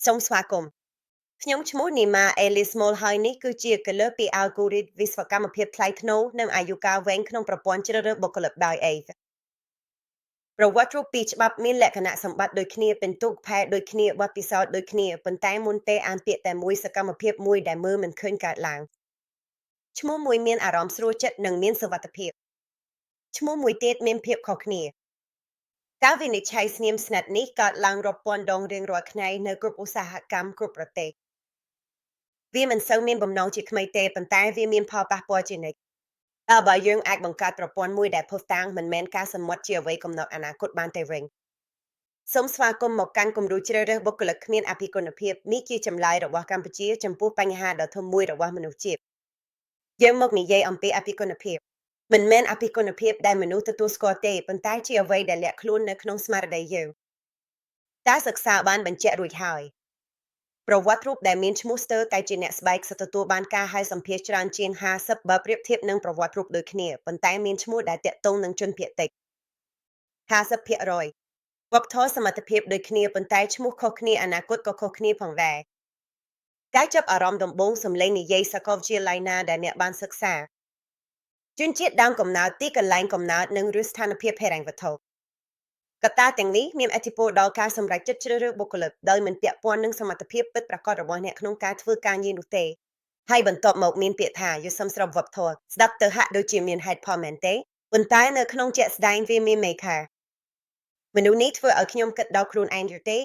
សូមស្វាគមន៍ខ្ញុំឈ្មោះនីម៉ាអេលីស្មូលហើយនេះគឺជាកលឹះពីអាល់ហ្គូរីតវិស្វកម្មភាពថ្លៃថ្នូរនិងអាយុកាលវែងក្នុងប្រព័ន្ធជ្រើសរើសបុគ្គលិកដោយ AI ប្រវត្តិរូបពីរច្បាប់មានលក្ខណៈសម្បត្តិដូចគ្នាពិន្ទុផែដូចគ្នាបទពិសោធន៍ដូចគ្នាប៉ុន្តែមុនពេលអានពាក្យតែមួយសកម្មភាពមួយដែលមើលមិនឃើញកើតឡើងឈ្មោះមួយមានអារម្មណ៍ស្រួលចិត្តនិងមានសុវត្ថិភាពឈ្មោះមួយទៀតមានភាពខុសគ្នាការវិនិច្ឆ័យស្ងៀមស្ងាត់នេះកើតឡើងរាប់ពាន់ដងរៀងរាល់ថ្ងៃនៅគ្រប់ឧស្សាហកម្មគ្រប់ប្រទេសវាមិនសូវមានបំណងជាថ្មីទេប៉ុន្តែវាមានផលប៉ះពាល់ជានិច្ចបើយើងអាចបង្កើតប្រព័ន្ធមួយដែលភស្តុតាងមិនមែនការសន្មត់ជាអ្វីកំណត់អនាគតបានទេវិញសូមស្វាគមន៍មកកាន់គំរូជ្រើសរើសបុគ្គលិកគ្មានអភិគុណភាពនេះជាចម្លើយរបស់កម្ពុជាចំពោះបញ្ហាដ៏ធំមួយរបស់មនុស្សជាតិយើងមកនិយាយអំពីអភិគុណភាពមិនមែនអភិគុណភាពដែលមនុស្សទទួលស្គាល់ទេប៉ុន្តែជាអ្វីដែលលាក់ខ្លួននៅក្នុងស្មារតីយើងការសិក្សាបានបញ្ជាក់រួចហើយប្រវត្តិរូបដែលមានឈ្មោះស្ទើរតែជាអ្នកស្បែកសិតទទួលបានការហៅសម្ភាសច្រើនជាង50បើប្រៀបធៀបនឹងប្រវត្តិរូបដូចគ្នាប៉ុន្តែមានឈ្មោះដែលតាក់ទងនឹងជនភាគតិច50%វប្បធម៌សមត្ថភាពដូចគ្នាប៉ុន្តែឈ្មោះខុសគ្នាអនាគតក៏ខុសគ្នាផងដែរការចាប់អារម្មណ៍ដំបូងសម្លេងនិយាយសាកលវិទ្យាល័យណាដែលអ្នកបានសិក្សាជនជាតិដើមកំណើតទីកន្លែងកំណើតនិងឬស្ថានភាពហិរញ្ញវត្ថុកត្តាទាំងនេះមានឥទ្ធិពលដល់ការសម្រេចចិត្តជ្រើសរើសបុគ្គលិកដោយមិនពាក់ព័ន្ធនឹងសមត្ថភាពពិតប្រាកដរបស់អ្នកក្នុងការធ្វើការងារនោះទេហើយបន្ទាប់មកមានពាក្យថាយល់សមស្របវប្បធម៌ស្ដាប់ទៅហាក់ដូចជាមានហេតុផលមែនទេប៉ុន្តែនៅក្នុងជាក់ស្ដែងវាមានមេខាមនុស្សនេះធ្វើឲ្យខ្ញុំគិតដល់ខ្លួនឯងយល់ទេ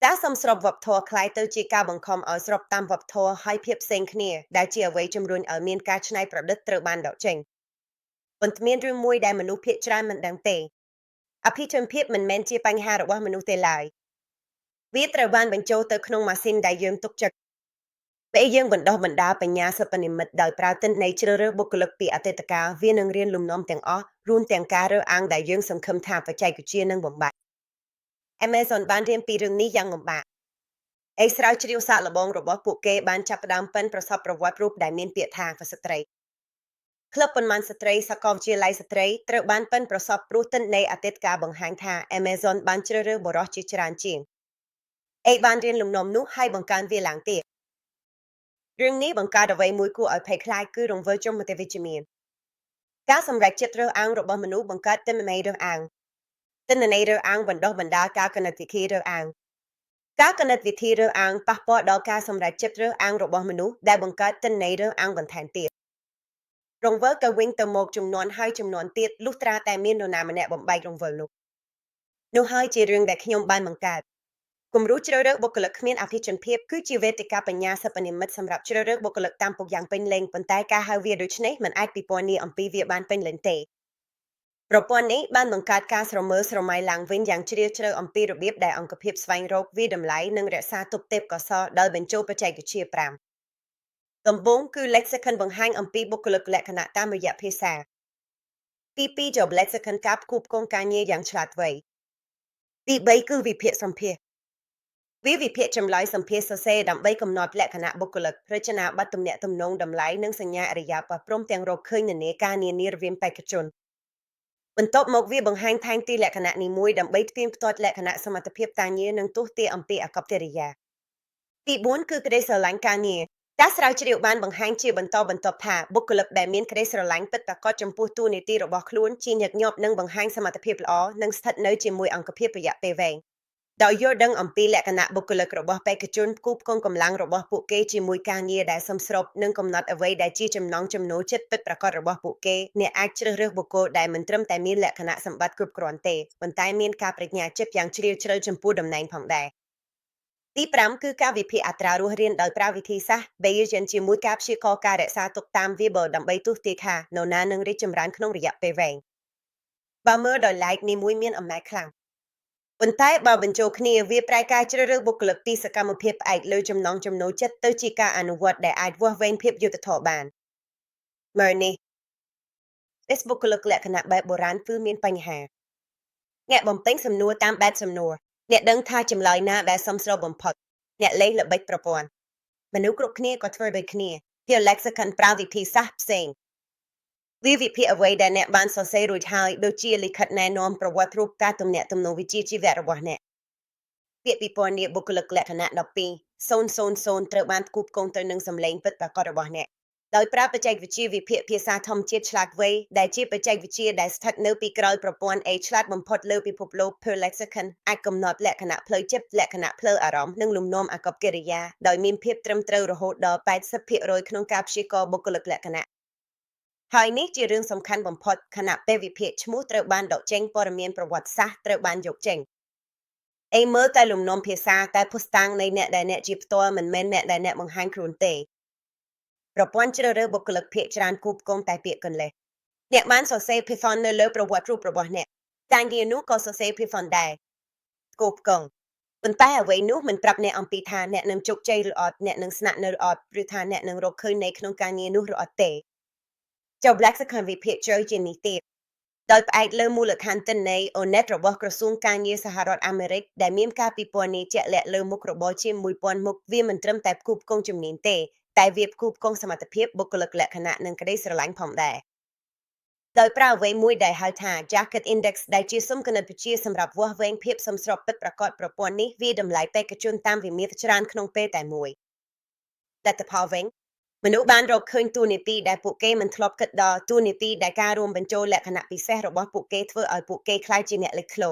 តែសមស្របវប្បធម៌คล้ายទៅជាការបង្ខំឲ្យស្របតាមវប្បធម៌ហើយភាពផ្សេងគ្នាដែលជាអ្វីជំរុញឲ្យមានការច្នៃប្រឌិតត្រូវបានដកចេញប៉ុន្តែមានរឿងមួយដែលមនុស្សភាគច្រើនមិនដឹងទេអភិជនភាពមិនមែនជាបញ្ហារបស់មនុស្សទេឡើយវាត្រូវបានបញ្ចូលទៅក្នុងម៉ាស៊ីនដែលយើងទុកចិត្តពេលយើងបណ្ដុះបណ្ដាលបញ្ញាសិប្បនិម្មិតដោយប្រើទិន្នន័យជ្រើសរើសបុគ្គលិកពីអតីតកាលវានឹងរៀនលំនាំទាំងអស់រួមទាំងការរើសអើងដែលយើងសង្ឃឹមថាបច្ចេកវិទ្យានឹងបំបាត់ Amazon បានរៀនពីរឿងនេះយ៉ាងលំបាកស្រាវជ្រាវសាកល្បងរបស់ពួកគេបានចាប់ផ្ដើមប៉ិនប្រសពប្រវត្តិរូបដែលមានពាក្យថាស្ត្រីក្លឹបប៉ុន្មានស្ត្រីសាកលវិទ្យាល័យស្ត្រីត្រូវបានប៉ិនប្រសពព្រោះទិន្នន័យអតីតកាលបង្ហាញថា Amazon បានជ្រើសរើសបុរសជាច្រើនជាងបានរៀនលំនាំនោះហើយបង្កើនវាឡើងទៀតរឿងនេះបង្កើតអ្វីមួយគួរឲ្យភ័យខ្លាចគឺរង្វើលជុំមតិវិជ្ជមានការសម្រេចចិត្តរើសអើងរបស់មនុស្សបង្កើតទិន្នន័យរើសអើងទិន្នន័យរើសអើងបណ្ដុះបណ្ដាលការគណិតវិធីរើសអើងការគណិតវិធីរើសអើងប៉ះពាល់ដល់ការសម្រេចចិត្តរើសអើងរបស់មនុស្សដែលបង្កើតទិន្នន័យរើសអើងបន្ថែមទៀតរង្វើលទៅវិញទៅមកចំនួនហើយចំនួនទៀតលុះត្រាតែមាននរណាម្នាក់បំបែករង្វើលនោះហើយជារឿងដែលខ្ញុំបានបង្កើតគំរូជ្រើសរើសបុគ្គលិកគ្មានអភិជនភាពគឺជាវេទិកាបញ្ញាសិប្បនិម្មិតសម្រាប់ជ្រើសរើសបុគ្គលិកតាមពុកយ៉ាងពេញលេញប៉ុន្តែការហៅវាដូចនេះមិនអាចពិពណ៌នាអំពីវាបានពេញលេញទេប្រព័ន្ធនេះបានបង្កើតការស្រមើស្រមៃឡើងវិញយ៉ាងជ្រាលជ្រៅអំពីរបៀបដែលអង្គភាពស្វែងរកវាតម្លៃនិងរក្សាទុកទេពកោសល្យដោយបញ្ចូលបច្ចេកវិទ្យា5ដំបូងគឺ lexicon បង្ហាញអំពីបុគ្គលិកលក្ខណៈតាមរយៈភាសាទី2 job lexicon ការផ្គូផ្គងការងារយ៉ាងឆ្លាតវៃទី3គឺវិភាគសម្ភាសវាវិភាគចម្លើយសម្ភាសសរសេរដើម្បីកំណត់លក្ខណៈបុគ្គលិករចនាប័ទ្មទំនាក់ទំនងតម្លៃនិងសញ្ញាអរិយាប័ត្រព្រមទាំងរកឃើញនានាការនានារវាងបេក្ខជនបន្ទាប់មកវាបង្ហាញថែមទីលក្ខណៈនីមួយដើម្បីផ្ទៀងផ្ទាត់លក្ខណៈសមត្ថភាពការងារនិងទស្សន៍ទាយអំពីអាកប្បកិរិយាទី4គឺក្តីស្រឡាញ់ការងារការស្រាវជ្រាវបានបង្ហាញជាបន្តបន្ទាប់ថាបុគ្គលិកដែលមានក្តីស្រឡាញ់ពិតប្រាកដចំពោះតួនាទីរបស់ខ្លួនជាញឹកញាប់និងបង្ហាញសមត្ថភាពល្អនិងស្ថិតនៅជាមួយអង្គភាពរយៈពេលវែងដោយយល់ដឹងអំពីលក្ខណៈបុគ្គលិករបស់បេក្ខជនផ្គូផ្គងកម្លាំងរបស់ពួកគេជាមួយការងារដែលសមស្របនិងកំណត់អ្វីដែលជាចំណង់ចំណូលចិត្តពិតប្រាកដរបស់ពួកគេអ្នកអាចជ្រើសរើសបុគ្គលដែលមិនត្រឹមតែមានលក្ខណៈសម្បត្តិគ្រប់គ្រាន់ទេប៉ុន្តែមានការប្រាជ្ញាចិត្តយ៉ាងជ្រាលជ្រៅចំពោះតំណែងផងដែរទី5គឺការវិភាគអត្រារស់រានដោយប្រើវិធីសាស្ត្រ Bayesian ជាមួយការព្យាករណ៍ការរក្សាទុកតាម variable ដើម្បីទស្សន៍ទាយថានរណានឹងរីកចម្រើនក្នុងរយៈពេលវែងបើមើលដោយឡែកនីមួយមានអំណាចខ្លាំងប៉ុន្តែបើបញ្ចូលគ្នាវាប្រែការជ្រើសរើសបុគ្គលិកពីសកម្មភាពផ្អែកលើចំណង់ចំណូលចិត្តទៅជាការអនុវត្តដែលអាចវាស់វែងភាពយុត្តិធម៌បានមើលនេះបុគ្គលិកលក្ខណៈបែបបុរាណគឺមានបញ្ហាអ្នកបំពេញសំណួរតាមបែបសំណួរអ្នកដឹងថាចម្លើយណាដែលសមស្របបំផុតអ្នកលេងល្បិចប្រព័ន្ធមនុស្សគ្រប់គ្នាក៏ធ្វើដូចគ្នាជា lexicon ប្រើវិធីសាស្ត្រផ្សេងវាវិភាគអ្វីដែលអ្នកបានសរសេររួចហើយដូចជាលិខិតណែនាំប្រវត្តិរូបការទំនាក់ទំនងវិជ្ជាជីវៈរបស់អ្នក ពាក្យពិពណ៌នាបុគ្គលិកលក្ខណៈ12 000ត្រូវបានគូបគងទៅនឹងសម្លេងពិតប្រាកដរបស់អ្នកដោយប្រើបច្ចេកវិទ្យាវិភាគភាសាធម្មជាតិឆ្លាតវៃដែលជាបច្ចេកវិទ្យាដែលស្ថិតនៅពីក្រោយប្រព័ន្ធ A ឆ្លាតបំផុតលើពិភពលោក Per Lexicon អាចកំណត់លក្ខណៈផ្លូវចិត្តលក្ខណៈផ្លូវអារម្មណ៍និងលំនាំអាកប្បកិរិយាដោយមានភាពត្រឹមត្រូវរហូតដល់80%ក្នុងការព្យាករណ៍បុគ្គលិកលក្ខណៈហើយនេះជារឿងសំខាន់បំផុតខណៈពេលវិភាគឈ្មោះត្រូវបានដកចេញព័ត៌មានប្រវត្តិសាស្ត្រត្រូវបានយកចេញអីមើលតែលំនាំភាសាតែភស្តុតាងនៃអ្នកដែលអ្នកជាផ្ទាល់មិនមែនអ្នកដែលអ្នកបង្ហាញខ្លួនទេប្រព័ន្ធជ្រើសរើសបុគ្គលិកភាគច្រើនគូបគងតែពាក្យកន្លេសអ្នកបានសរសេរ Python នៅលើប្រវត្តិរូបរបស់អ្នកការងារនោះក៏សរសេរ Python ដែរគូបគងប៉ុន្តែអ្វីនោះមិនប្រាប់អ្នកអំពីថាអ្នកនឹងជោគជ័យឬអត់អ្នកនឹងស្នាក់នៅឬអត់ឬថាអ្នកនឹងរកឃើញនៃក្នុងការងារនោះឬអត់ទេចុះ Lexicon វិភាគជ្រៅជានេះទៀតដោយផ្អែកលើមូលដ្ឋានទិន្នន័យ ONET របស់ក្រសួងការងារសហរដ្ឋអាមេរិកដែលមានការពិពណ៌នាជាក់លាក់លើមុខរបរជាង 1000 មុខវាមិនត្រឹមតែផ្គូផ្គងជំនាញទេតែវាផ្គូផ្គងសមត្ថភាពបុគ្គលិកលក្ខណៈនិងក្តីស្រឡាញ់ផងដែរដោយប្រើអ្វីមួយដែលហៅថា Jacket Index ដែលជាស៊ុំគណិតវិទ្យាសម្រាប់វាស់វែងភាពសមស្របពិតប្រាកដប្រព័ន្ធនេះវាតម្លៃបេក្ខជនតាមវិមាត្រច្រើនក្នុងពេលតែមួយលទ្ធផលវិញមនុស្សបានរកឃើញតួនាទីដែលពួកគេមិនធ្លាប់គិតដល់តួនាទីដែលការរួមបញ្ចូលលក្ខណៈពិសេសរបស់ពួកគេធ្វើឲ្យពួកគេក្លាយជាអ្នកលេចធ្លោ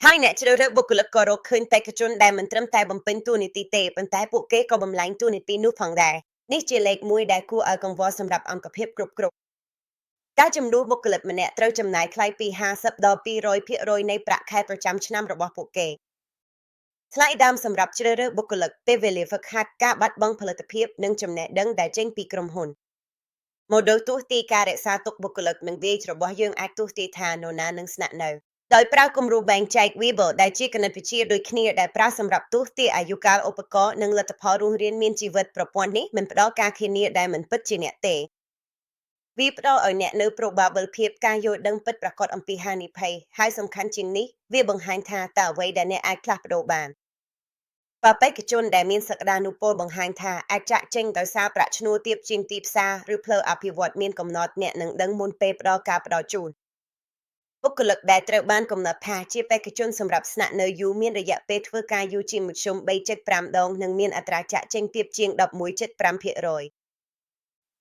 ហើយអ្នកជ្រើសរើសបុគ្គលិកក៏រកឃើញបេក្ខជនដែលមិនត្រឹមតែបំពេញតួនាទីទេប៉ុន្តែពួកគេក៏បំលែងតួនាទីនោះផងដែរនេះជាលេខមួយដែលគួរឲ្យកង្វល់សម្រាប់អង្គភាពគ្រប់ការចំនួនបុគ្គលិកម្នាក់ត្រូវចំណាយថ្លៃពី50ដល់200%នៃប្រាក់ខែប្រចាំឆ្នាំរបស់ពួកគេថ្លៃដើមសម្រាប់ជ្រើសរើសបុគ្គលិកពេលវេលាហ្វឹកហាត់ការបាត់បង់ផលិតភាពនិងចំណេះដឹងដែលចេញពីក្រុមហ៊ុនម៉ូដលទស្សន៍ទាយការរក្សាទុកបុគ្គលិកនិងវាយរបស់យើងអាចទស្សន៍ទាយថានរណានឹងស្នាក់នៅដោយប្រើគំរូបែងចែក Weber ដែលជាគណិតវិទ្យាដូចគ្នាដែលប្រើសម្រាប់ទស្សន៍ទាយអាយុកាលឧបករណ៍និងលទ្ធផលរស់រានមានជីវិតប្រព័ន្ធនេះមិនផ្ដល់ការធានាដែលមិនពិតជាអ្នកទេវាផ្ដល់ឲ្យអ្នកនៅ probable ភាពការយល់ដឹងពិតប្រាកដអំពីហានិភ័យហើយសំខាន់ជាងនេះវាបង្ហាញថាតើអ្វីដែលអ្នកអាចផ្លាស់ប្ដូរបានបេក្ខជនដែលមានសក្តានុពលបង្ហាញថាអាចចាក់ចេញដោយសារប្រាក់ឈ្នួលទាបជាងទីផ្សារឬផ្លូវអភិវឌ្ឍមានកំណត់អ្នកនឹងដឹងមុនពេលផ្ដល់ការផ្ដល់ជូនបុគ្គលិកដែលត្រូវបានកំណត់ថាជាបេក្ខជនសម្រាប់ស្នាក់នៅយូរមានរយៈពេលធ្វើការយូរជាមធ្យម 3.5 ដងនិងមានអត្រាចាក់ចេញទាបជាង 11.5%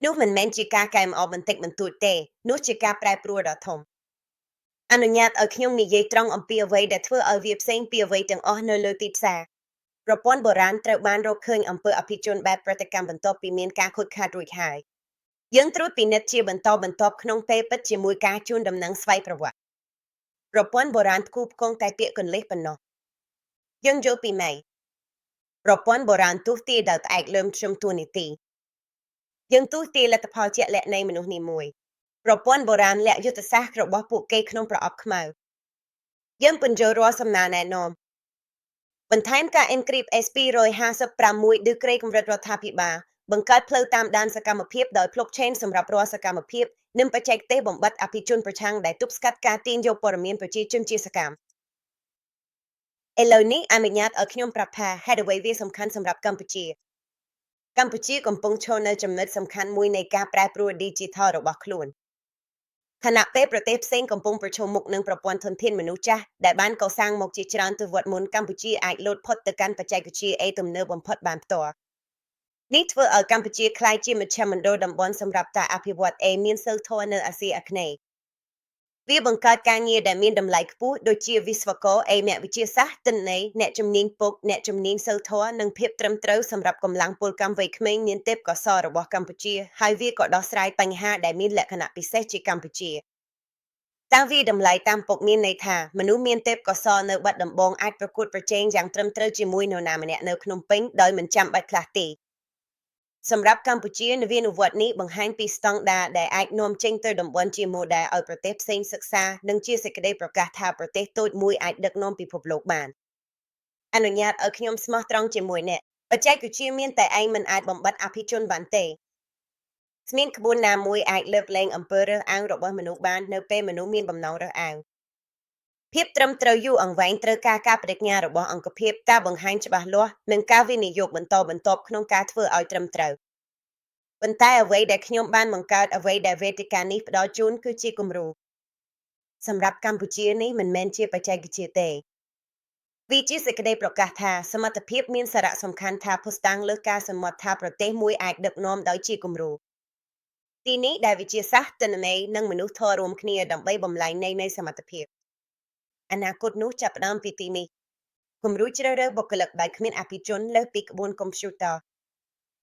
នោះមិនមែនជាការកែលម្អបន្តិចបន្តួចទេនោះជាការប្រែប្រួលដ៏ធំអនុញ្ញាតឲ្យខ្ញុំនិយាយត្រង់អំពីអ្វីដែលធ្វើឲ្យវាផ្សេងពីអ្វីទាំងអស់នៅលើទីផ្សារប្រព័ន្ធបុរាណត្រូវបានរកឃើញអំពើអភិជនបែបប្រតិកម្មបន្ទាប់ពីមានការខូចខាតរួចហើយយើងត្រួតពិនិត្យជាបន្តបន្ទាប់ក្នុងពេលពិតជាមួយការជូនដំណឹងស្វ័យប្រវត្តិប្រព័ន្ធបុរាណផ្គូផ្គងតែពាក្យកន្លេសប៉ុណ្ណោះយើងយល់ពីម៉េចប្រព័ន្ធបុរាណទស្សន៍ទាយដោយផ្អែកលើមធ្យមតួនាទីយើងទស្សន៍ទាយលទ្ធផលជាក់លាក់នៃមនុស្សនីមួយប្រព័ន្ធបុរាណលាក់យុទ្ធសាស្ត្ររបស់ពួកគេក្នុងប្រអប់ខ្មៅយើងពន្យល់រាល់សំណើណែនាំបន្ថែមការ encrypt S256 ឬក្រេកម្រិតរដ្ឋាភិបាលបង្កើតផ្លូវតាមដានសកម្មភាពដោយ blockchain សម្រាប់រាល់សកម្មភាពនិងបច្ចេកទេសបំបត្តិអភិជនប្រឆាំងដែលទប់ស្កាត់ការទាញយកព័ត៌មានប្រជាជនជាសកម្មឥឡូវនេះអនុញ្ញាតឲ្យខ្ញុំប្រាប់ថាហេតុអ្វីវាសំខាន់សម្រាប់កម្ពុជាកំពុងឈរនៅចំណុចសំខាន់មួយនៃការប្រែប្រួល Digital របស់ខ្លួនខណៈពេលប្រទេសផ្សេងកំពុងប្រឈមមុខនឹងប្រព័ន្ធធនធានមនុស្សចាស់ដែលបានកសាងមកជាច្រើនទសវត្សរ៍មុនកម្ពុជាអាចលោតផុតទៅកាន់បច្ចេកវិទ្យា A ទំនើបបំផុតបានផ្ទាល់នេះធ្វើឲ្យកម្ពុជាក្លាយជាមជ្ឈមណ្ឌលតំបន់សម្រាប់ការអភិវឌ្ឍ A មានសីលធម៌នៅអាស៊ីអាគ្នេយ៍វាបង្កើតការងារដែលមានតម្លៃខ្ពស់ដូចជាវិស្វករ A អ្នកវិទ្យាសាស្ត្រទិន្នន័យអ្នកជំនាញពុកអ្នកជំនាញសីលធម៌និងភាពត្រឹមត្រូវសម្រាប់កម្លាំងពលកម្មវ័យក្មេងមានទេពកោសល្យរបស់កម្ពុជាហើយវាក៏ដោះស្រាយបញ្ហាដែលមានលក្ខណៈពិសេសជាកម្ពុជាតាំងវាតម្លៃតាមពុកមានន័យថាមនុស្សមានទេពកោសល្យនៅបាត់ដំបងអាចប្រកួតប្រជែងយ៉ាងត្រឹមត្រូវជាមួយនរណាម្នាក់នៅភ្នំពេញដោយមិនចាំបាច់ខ្លះទីសម្រាប់កម្ពុជានវានុវត្តន៍នេះបង្ហាញពីស្តង់ដារដែលអាចនាំចេញទៅតំបន់ជា model ឲ្យប្រទេសផ្សេងសិក្សានិងជាសេចក្តីប្រកាសថាប្រទេសតូចមួយអាចដឹកនាំពិភពលោកបានអនុញ្ញាតឲ្យខ្ញុំស្មោះត្រង់ជាមួយអ្នកបច្ចេកវិទ្យាមានតែឯងមិនអាចបំបត្តិអភិជនបានទេគ្មានក្បួនណាមួយអាចលើកលែងអំពើរើសអើងរបស់មនុស្សបាននៅពេលមនុស្សមានបំណងរើសអើងភាពត្រឹមត្រូវយូរអង្វែងត្រូវការការបដិញ្ញារបស់អង្គភាពការបង្ហាញច្បាស់លាស់និងការវិនិយោគបន្តបន្ទាប់ក្នុងការធ្វើឲ្យត្រឹមត្រូវប៉ុន្តែអ្វីដែលខ្ញុំបានបង្កើតអ្វីដែលវេទិកានេះផ្ដល់ជូនគឺជាគំរូសម្រាប់កម្ពុជានេះមិនមែនជាបច្ចេកវិទ្យាទេ វាជាសេចក្តីប្រកាសថាសមត្ថភាពមានសារៈសំខាន់ថាភស្តុតាងលើការសន្មត់ថាប្រទេសមួយអាចដឹកនាំដោយជាគំរូទីនេះដែលវិទ្យាសាស្ត្រទិន្នន័យនិងមនុស្សធម៌រួមគ្នាដើម្បីបំលែងន័យនៃសមត្ថភាពអនាគតនោះចាប់ផ្ដើមពីទីនេះគំរូជ្រើសរើសបុគ្គលិកដែលគ្មានអភិជនលើសពីក្បួនកុំព្យូទ័រ